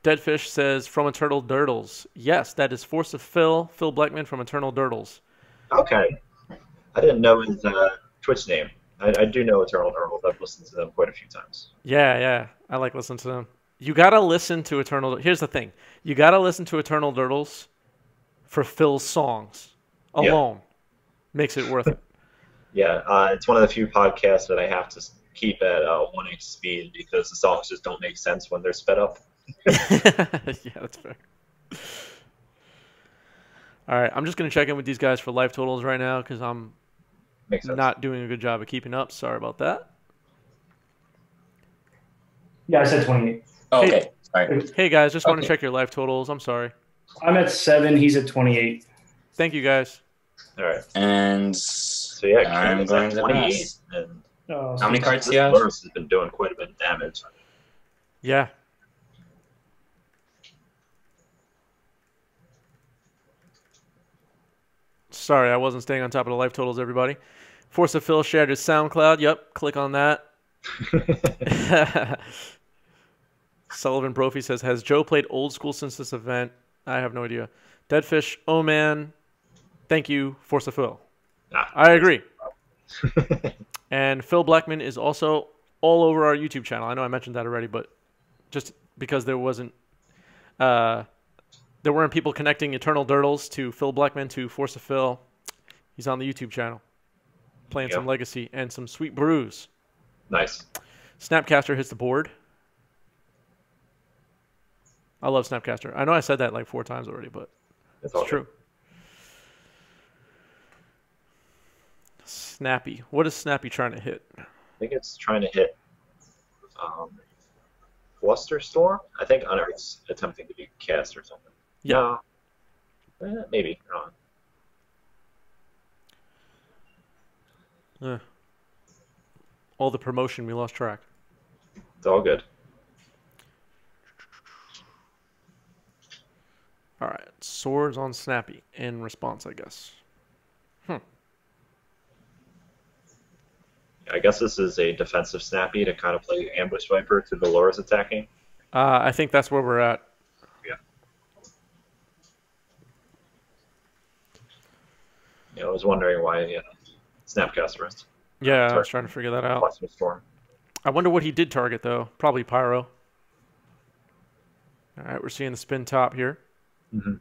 Deadfish says, from Eternal Durdles. Yes, that is Force of Phil, Phil Blackman from Eternal Durdles. Okay. I didn't know his Twitch name. I do know Eternal Durdles. I've listened to them quite a few times. Yeah, I like listening to them. You got to listen to Eternal... Here's the thing. You got to listen to Eternal Durdles for Phil's songs alone. Yeah. Makes it worth it. Yeah, it's one of the few podcasts that I have to keep at 1x speed because the songs just don't make sense when they're sped up. Yeah, that's fair. All right, I'm just going to check in with these guys for life totals right now because I'm not doing a good job of keeping up. Sorry about that. Yeah, I said 28. Oh, okay. Sorry. Hey, guys, just want to check your life totals. I'm sorry. I'm at 7. He's at 28. Thank you, guys. All right. And so, yeah, I'm going to 28. And how many cards do you have? Lurrus has been doing quite a bit of damage. Yeah. Sorry, I wasn't staying on top of the life totals, everybody. Force of Phil shared his SoundCloud. Yep, click on that. Sullivan Brophy says, has Joe played old school since this event? I have no idea. Deadfish, oh man, thank you, Force of Phil. I agree. And Phil Blackman is also all over our YouTube channel. I know I mentioned that already, but just because there weren't people connecting Eternal Durdles to Phil Blackman to Force of Phil, he's on the YouTube channel playing some Legacy and some sweet brews. Nice. Snapcaster hits the board. I love Snapcaster. I know I said that like 4 times already, but it's true. Snappy. What is Snappy trying to hit? I think it's trying to hit Flusterstorm. I think Unearth's attempting to be cast or something. Yeah. Maybe. All the promotion, we lost track. It's all good. All right. Swords on Snappy in response, I guess. I guess this is a defensive Snappy to kind of play Ambush Viper to the Lurrus attacking. I think that's where we're at. Yeah, I was wondering why Snapcaster was. Yeah, I was trying to figure that out. Storm. I wonder what he did target, though. Probably Pyro. All right, we're seeing the spin top here. Mm-hmm.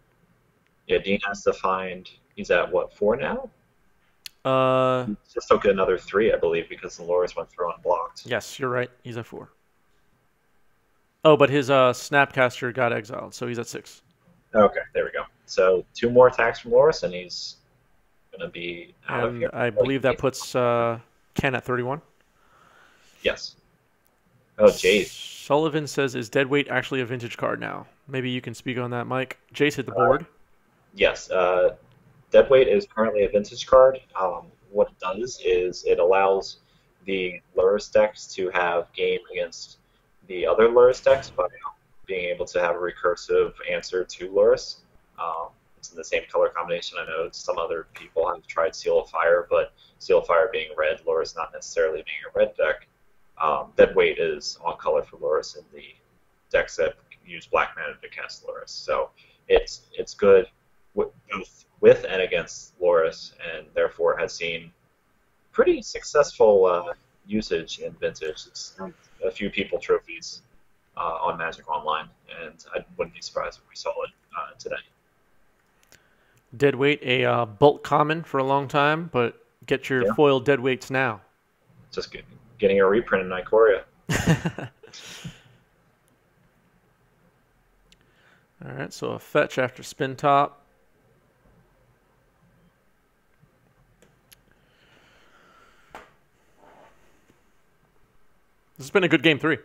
Yeah, Dean has to find... He's at, what, 4 now? He just took another 3, I believe, because the Lurrus went through unblocked. Yes, you're right. He's at 4. Oh, but his Snapcaster got exiled, so he's at 6. Okay, there we go. So 2 more attacks from Lurrus, and he's going to be out of here. I believe that puts Ken at 31. Yes. Oh, Jace. Sullivan says, is Deadweight actually a vintage card now? Maybe you can speak on that, Mike. Jace hit the board. Yes. Deadweight is currently a vintage card. What it does is it allows the Lurrus decks to have game against the other Lurrus decks by being able to have a recursive answer to Lurrus. It's in the same color combination. I know some other people have tried Seal of Fire, but Seal of Fire being red, Lurrus not necessarily being a red deck. Deadweight is on color for Lurrus in the decks that use black mana to cast Lurrus. So it's good both with and against Lurrus, and therefore has seen pretty successful usage in Vintage. It's a few people trophies on Magic Online, and I wouldn't be surprised if we saw it today. Deadweight, a bulk common for a long time, but get your foil deadweights now. Just getting a reprint in Ikoria. All right, so a fetch after spin top. This has been a good game 3.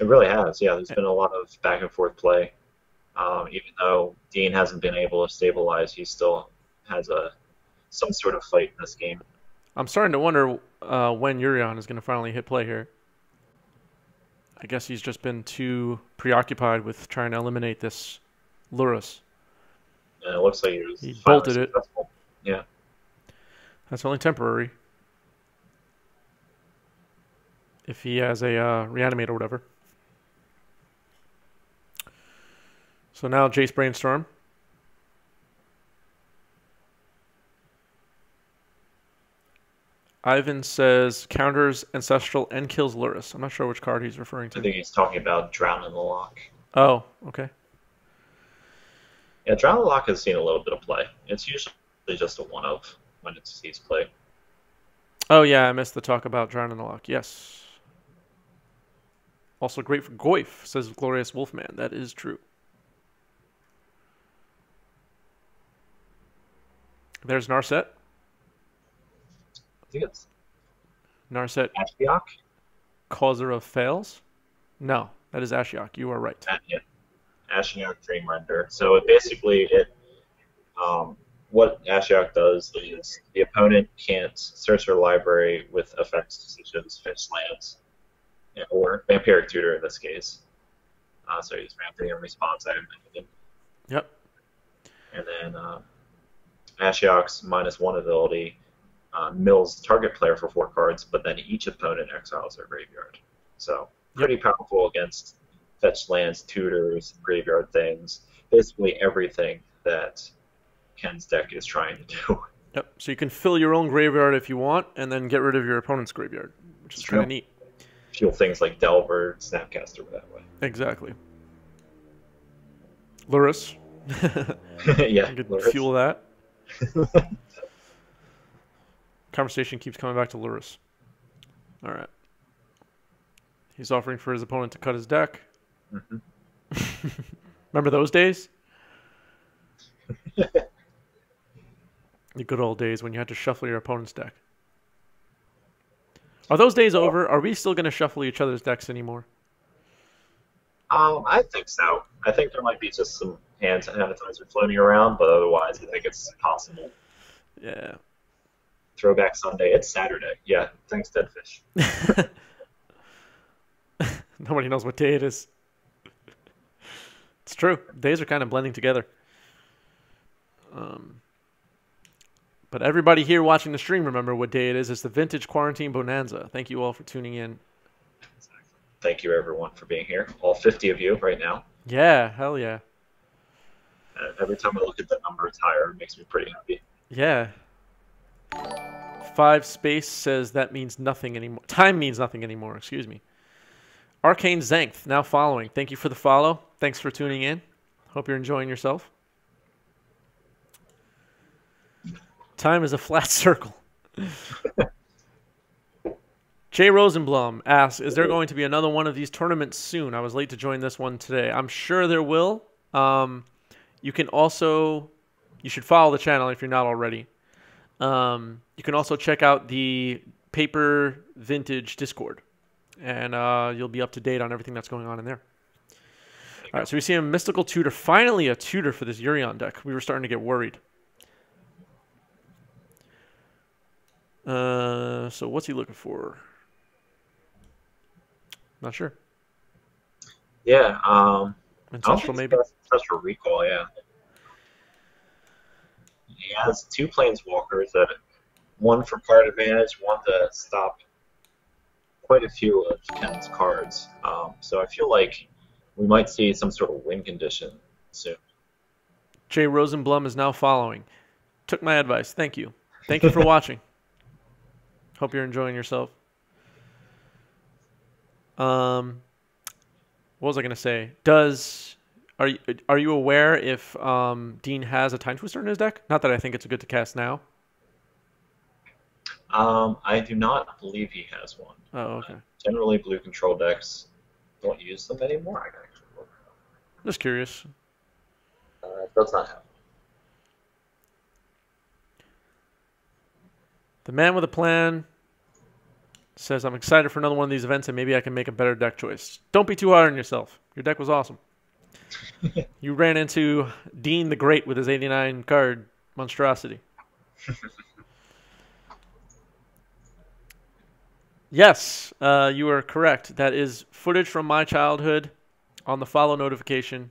It really has, yeah. There's been a lot of back and forth play. Even though Dean hasn't been able to stabilize, he still has some sort of fight in this game. I'm starting to wonder when Yorion is going to finally hit play here. I guess he's just been too preoccupied with trying to eliminate this Lurrus. And it looks like he bolted it. Yeah. That's only temporary. If he has a reanimate or whatever. So now Jace Brainstorm. Ivan says counters Ancestral and kills Lurrus. I'm not sure which card he's referring to. I think he's talking about Drown in the Lock. Oh, okay. Yeah, Drown in the Lock has seen a little bit of play. It's usually just a one-of when it sees play. Oh, yeah, I missed the talk about Drown in the Lock. Yes. Also great for Goyf, says Glorious Wolfman. That is true. There's Narset. I think it's Narset. Ashiok? Causer of Fails? No, that is Ashiok. You are right. Yeah. Ashiok Dream Render. So what Ashiok does is the opponent can't search their library with effects such as Fetch Lands or Vampiric Tutor in this case. So he's ramping in response, I imagine. Yep. And then Ashiok's -1 ability mills target player for 4 cards, but then each opponent exiles their graveyard. So pretty powerful against fetch lands, tutors, graveyard things, basically everything that Ken's deck is trying to do. Yep. So you can fill your own graveyard if you want, and then get rid of your opponent's graveyard, which is kind of neat. Fuel things like Delver, Snapcaster that way. Exactly. Lurrus. Yeah, you could Lurrus. fuel that. Conversation keeps coming back to Lurrus. All right. He's offering for his opponent to cut his deck. Mm-hmm. Remember those days? The good old days when you had to shuffle your opponent's deck. Are those days over? Are we still going to shuffle each other's decks anymore? I think so. I think there might be just some hand sanitizer floating around, but otherwise I think it's possible. Yeah. Throwback Sunday. It's Saturday. Yeah, thanks, Deadfish. Nobody knows what day it is. It's true. Days are kind of blending together. But everybody here watching the stream, remember what day it is. It's the Vintage Quarantine Bonanza. Thank you all for tuning in. Thank you, everyone, for being here. All 50 of you right now. Yeah, hell yeah. Every time I look at that number, it's higher. It makes me pretty happy. Yeah. 5 Space says that means nothing anymore. Time means nothing anymore. Excuse me. Arcane Zenkth now following. Thank you for the follow. Thanks for tuning in. Hope you're enjoying yourself. Time is a flat circle. Jay Rosenblum asks, is there going to be another one of these tournaments soon? I was late to join this one today. I'm sure there will. You can also, you should follow the channel if you're not already. You can also check out the Paper Vintage Discord, and you'll be up to date on everything that's going on in there. All right, so we see a Mystical Tutor. Finally a tutor for this Yorion deck. We were starting to get worried. So what's he looking for? Not sure. Yeah. I don't Ancestral, think maybe? it's Ancestral Recall. Yeah. He has two Planeswalkers that one for card advantage, one to stop quite a few of Ken's cards. So I feel like we might see some sort of win condition soon. Jay Rosenblum is now following. Took my advice. Thank you. Thank you for watching. Hope you're enjoying yourself. What was I going to say? Are you aware if Dean has a Time Twister in his deck? Not that I think it's good to cast now. I do not believe he has one. Oh, okay. Generally, blue control decks don't use them anymore. I gotta actually look. Just curious. Does not have. The man with a plan says, I'm excited for another one of these events and maybe I can make a better deck choice. Don't be too hard on yourself. Your deck was awesome. You ran into Dean the Great with his 89 card monstrosity. Yes, you are correct. That is footage from my childhood on the follow notification.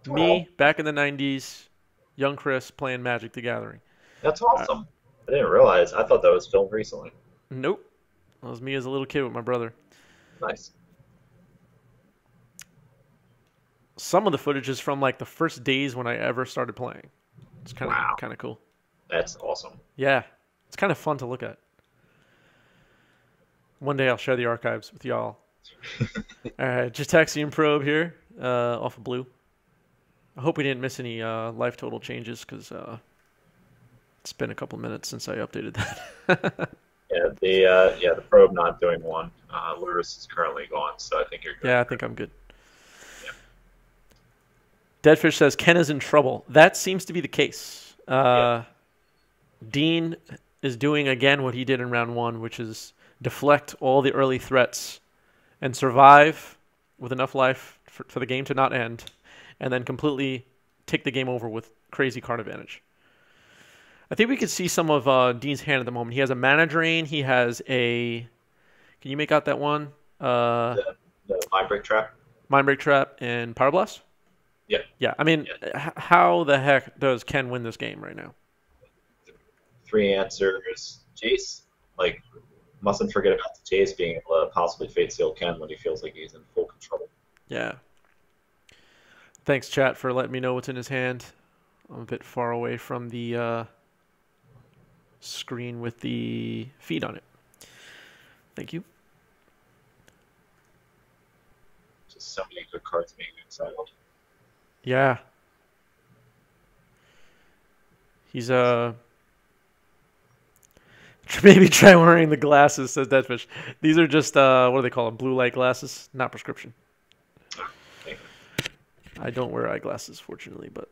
Me, back in the 90s, young Chris playing Magic the Gathering. That's awesome. I didn't realize. I thought that was filmed recently. Nope. That was me as a little kid with my brother. Nice. Some of the footage is from like the first days when I ever started playing. It's kind of cool. That's awesome. Yeah, it's kind of fun to look at. One day I'll share the archives with y'all. All right, Jataxian Probe here, off of blue. I hope we didn't miss any life total changes because it's been a couple minutes since I updated that. The probe not doing one. Lurrus is currently gone, so I think you're good. Yeah, I think I'm good. Yeah. Deadfish says Ken is in trouble. That seems to be the case. Dean is doing again what he did in round one, which is deflect all the early threats and survive with enough life for the game to not end, and then completely take the game over with crazy card advantage. I think we could see some of Dean's hand at the moment. He has a Mana Drain. He has a... Can you make out that one? The Mindbreak Trap? Mindbreak Trap and Power Blast? Yeah. Yeah, I mean, how the heck does Ken win this game right now? 3 answers. Jace, mustn't forget about the Jace being able to possibly Fate Seal Ken when he feels like he's in full control. Yeah. Thanks, chat, for letting me know what's in his hand. I'm a bit far away from the screen with the feed on it. Thank you. Just so many good cards being excited. Yeah. He's maybe try wearing the glasses, says Deadfish. These are just what do they call them? Blue light glasses, not prescription. Okay. I don't wear eyeglasses, fortunately, but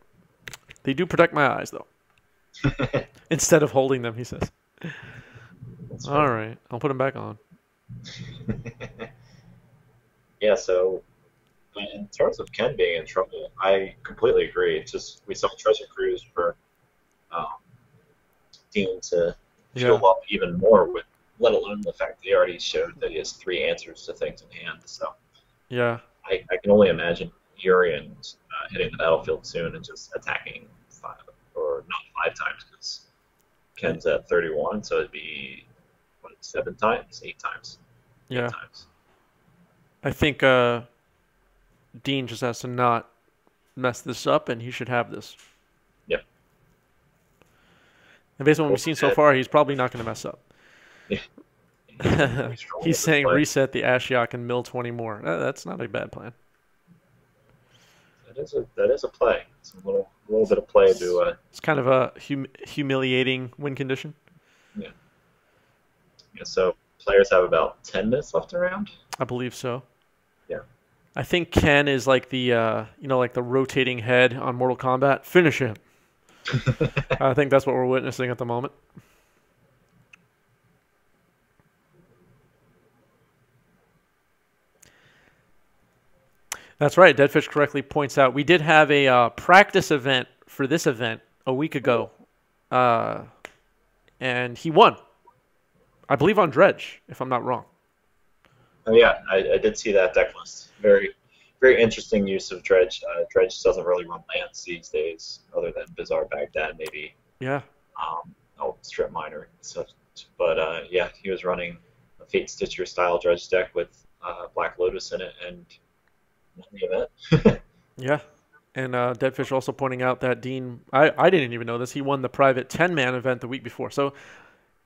they do protect my eyes, though. Instead of holding them, he says. All right, I'll put them back on. Yeah, so in terms of Ken being in trouble, I completely agree. It's just we saw Treasure Cruise for Dean to fuel up even more with, let alone the fact that he already showed that he has 3 answers to things in hand. So yeah, I can only imagine Yorion hitting the battlefield soon and just attacking 5 or not 5 times because Ken's at 31, so it'd be 7 times, 8 times. 8 yeah. times. I think Dean just has to not mess this up, and he should have this. Yep. And based on what we've seen so far, he's probably not going to mess up. Yeah. He's saying reset the Ashiok and mill 20 more. That's not a bad plan. That is a play. It's a little bit of play to. It's kind of a humiliating win condition. Yeah. So players have about 10 minutes left around. I believe so. Yeah. I think Ken is like the like the rotating head on Mortal Kombat. Finish him. I think that's what we're witnessing at the moment. That's right. Deadfish correctly points out we did have a practice event for this event a week ago, and he won. I believe on Dredge, if I'm not wrong. Oh yeah, I did see that deck list. Very, very interesting use of Dredge. Dredge doesn't really run lands these days, other than Bizarre Baghdad, maybe. Yeah. Strip Miner. So, but yeah, he was running a Fate Stitcher style Dredge deck with Black Lotus in it, and won the event. Yeah. And Deadfish also pointing out that Dean, I didn't even know this, he won the private 10-man event the week before. So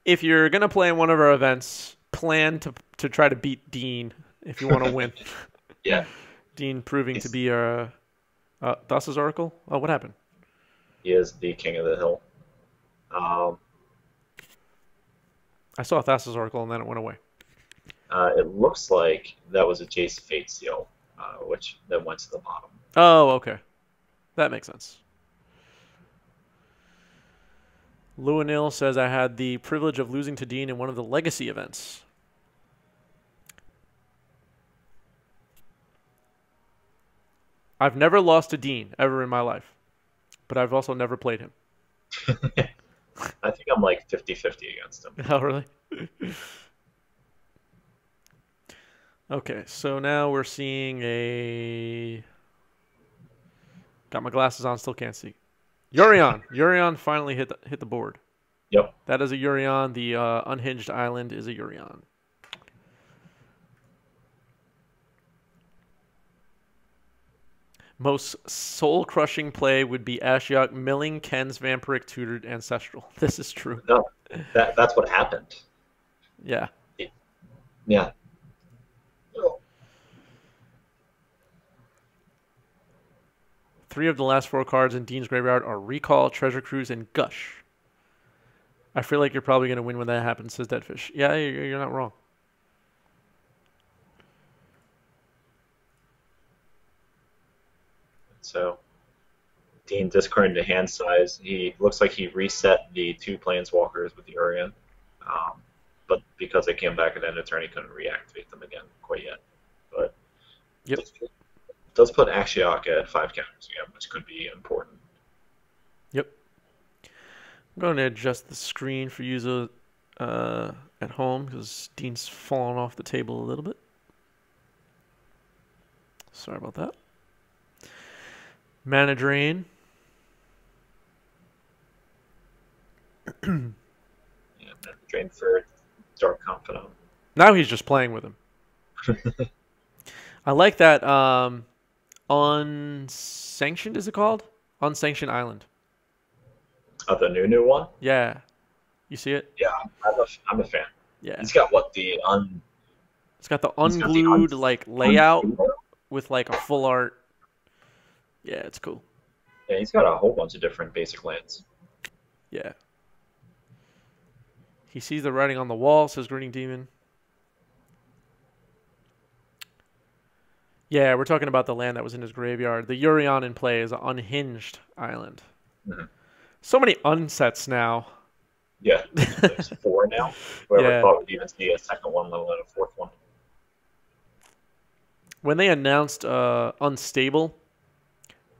if you're going to play in one of our events, plan to try to beat Dean if you want to win. Yeah. Dean proving to be Thassa's Oracle? Oh, what happened? He is the king of the hill. I saw Thassa's Oracle and then it went away. It looks like that was a Jace Fate Seal, which then went to the bottom. Oh, okay. That makes sense. Lewinil says, I had the privilege of losing to Dean in one of the Legacy events. I've never lost to Dean ever in my life, but I've also never played him. I think I'm like 50-50 against him. Oh, really? Okay, so now we're seeing a... Got my glasses on, still can't see. Yorion. Yorion finally hit the board. Yep. That is a Yorion. The unhinged island is a Yorion. Most soul-crushing play would be Ashiok milling Ken's Vampiric Tutored Ancestral. This is true. No, that's what happened. Yeah. Yeah. Three of the last 4 cards in Dean's graveyard are Recall, Treasure Cruise, and Gush. I feel like you're probably going to win when that happens, says Deadfish. Yeah, you're not wrong. So, Dean discarding the hand size. He looks like he reset the 2 Planeswalkers with Yorion, but because they came back at end of turn, he couldn't reactivate them again quite yet. But yep. It does put Ashiok at 5 counters again, which could be important. Yep. I'm going to adjust the screen for you at home because Dean's fallen off the table a little bit. Sorry about that. Mana Drain. Yeah, Mana Drain for Dark Confidant. Now he's just playing with him. I like that Unsanctioned, is it called? Unsanctioned Island. Oh, the new one? Yeah. You see it? Yeah, I'm a fan. Yeah. He's got what, It's got the unglued like layout with like a full art. Yeah, it's cool. Yeah, he's got a whole bunch of different basic lands. Yeah. He sees the writing on the wall, says Grinning Demon. Yeah, we're talking about the land that was in his graveyard. The Yorion in play is an unhinged island. Mm-hmm. So many unsets now. Yeah, there's 4 now. Whoever thought we'd even see a second one, let alone a 4th one. When they announced Unstable,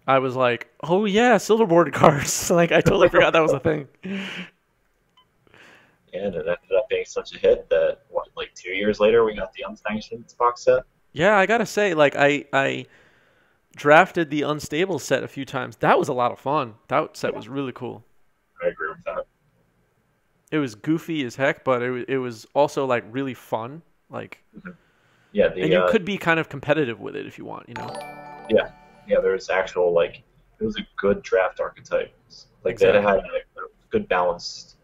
I was like, oh yeah, Silverboard cards. Like, I totally forgot that was a thing. And it ended up being such a hit that, like 2 years later, we got the Unsanctioned box set? Yeah, I gotta say, like, I drafted the Unstable set a few times. That was a lot of fun. That set was really cool. I agree with that. It was goofy as heck, but it was also, like, really fun. Like, yeah, and you could be kind of competitive with it if you want, you know? Yeah. Yeah, there's actual, like, it was a good draft archetype. Like, Exactly. that had a good balance.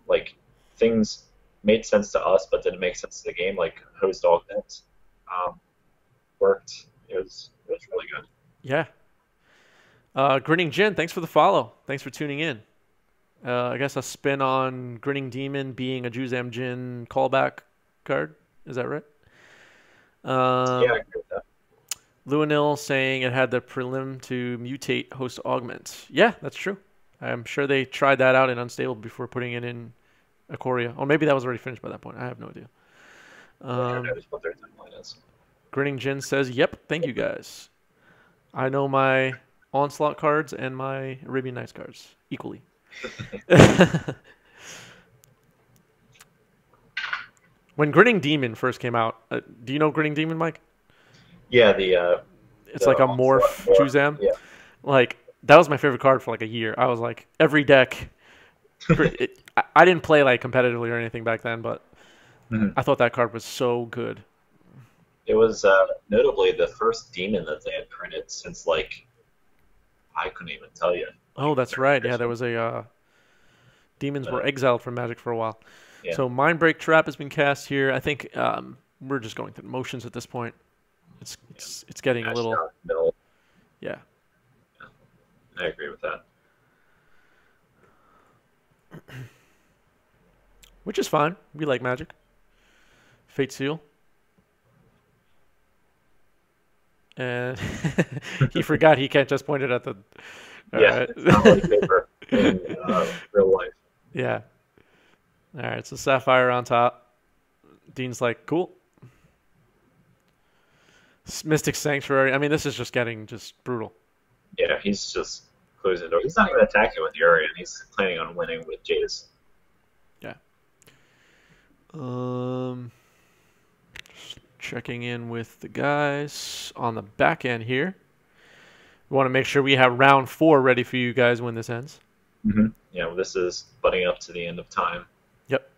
Like, things made sense to us, but didn't make sense to the game, like Host Augment worked. It was really good. Yeah. Grinning Jin, thanks for the follow. Thanks for tuning in. I guess a spin on Grinning Demon being a Juzam Jin callback card. Is that right? Yeah, I agree with that. Lewinil saying it had the prelim to mutate Host Augment. Yeah, that's true. I'm sure they tried that out in Unstable before putting it in Ikoria. Or maybe that was already finished by that point. I have no idea. What their timeline is. Grinning Jin says, yep, thank you guys. I know my Onslaught cards and my Arabian Nights cards equally. When Grinning Demon first came out, do you know Grinning Demon, Mike? Yeah, the It's like a morph Juzam. Yeah. Like, that was my favorite card for like a year. I was like, every deck. I didn't play like competitively or anything back then, but I thought that card was so good. It was notably the first demon that they had printed since like I couldn't even tell you. Like, Oh, that's right. Yeah, there was a demons were exiled from Magic for a while. Yeah. So Mind Break Trap has been cast here. I think we're just going through the motions at this point. It's getting a little. Yeah. I agree with that. Which is fine. We like Magic. Fate Seal. And he forgot he can't just point it at the. It's not like paper in real life. Yeah. All right, so Sapphire on top. Dean's like, cool. Mystic Sanctuary. I mean, this is just getting just brutal. Yeah, he's just closing the door. He's not even attacking with Yorion. He's planning on winning with Jace. Yeah. Just checking in with the guys on the back end here. We want to make sure we have round 4 ready for you guys when this ends. Yeah, well, this is butting up to the end of time. Yep.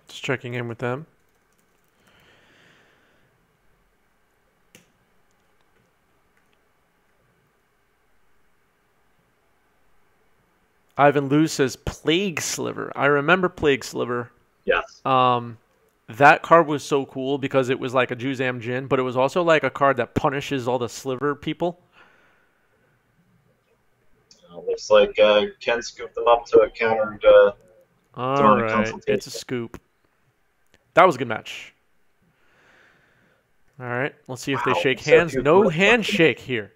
Just checking in with them. Ivan Lou says Plague Sliver. I remember Plague Sliver. Yes. That card was so cool because it was like a Juzam Djinn, but it was also like a card that punishes all the Sliver people. Looks like Ken scooped them up to a countered. All right, it's a scoop. That was a good match. All right, let's see if they shake hands. No handshake here.